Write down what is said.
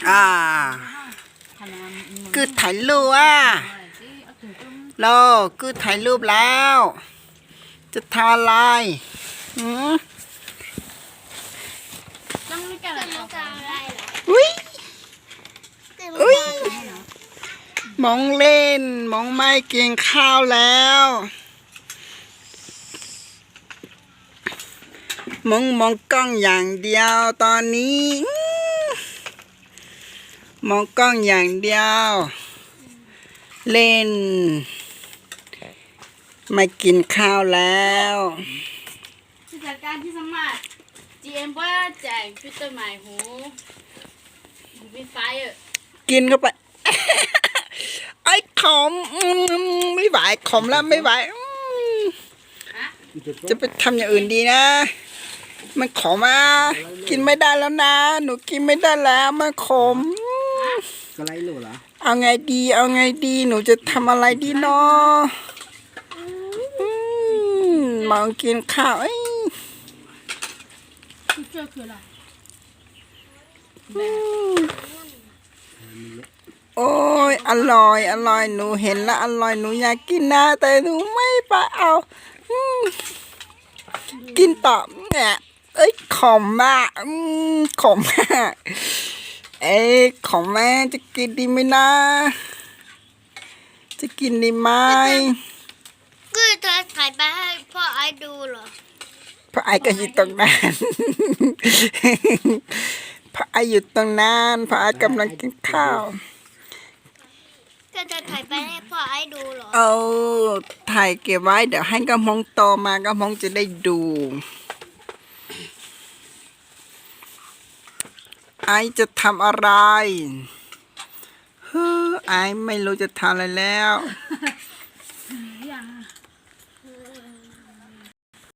อ่าคือถ่ายรูปอ่ะเราคือถ่ายรูปแล้ว จะทำอะไรอืมอุ้ยอุ้ยมองเล่นมองไม่กินข้าวแล้วมองกล้องอย่างเดียวตอนนี้มองกล้องอย่างเดียวเล่นไม่กินข้าวแล้วจากการที่สมัคร GM ว่าแจกฟิลเตอร์ใหม่หูมีไฟกินเข้าไป ไอ้ขมไม่ไหวขมแล้วไม่ไหวจะไปทำอย่างอื่นดีนะมันขมอ่ะกินไม่ได้แล้วนะหนูกินไม่ได้แล้วมันขมก็ไล่หนูเหรอเอาไงดีเอาไงดีหนูจะทำอะไรดีเนาะมองกินข้าวโอ้ยอร่อยอร่อยหนูเห็นแล้วอร่อยหนูอยากกินนะแต่หนูไม่ไปเอากินต่อเนี่ยเอ้ยขมมากขมมากขมแม่จะกินดีไหมนะจะกินดีไหมคือเธอถ่ายไปให้พ่อไอ้ดูเหรอพ่อไอ้ก็อยู่ตรงนั้นพ่อไอ้อยู่ตรงนั้นพ่อไอ้กำลังกินข้าวเธอถ่ายไปให้พ่อไอ้ดูเหรอเอาถ่ายเก็บไว้เดี๋ยวให้กำมงโตมากำมงจะได้ดูไอจะทำอะไรไอไม่รู้จะทำอะไรแล้ว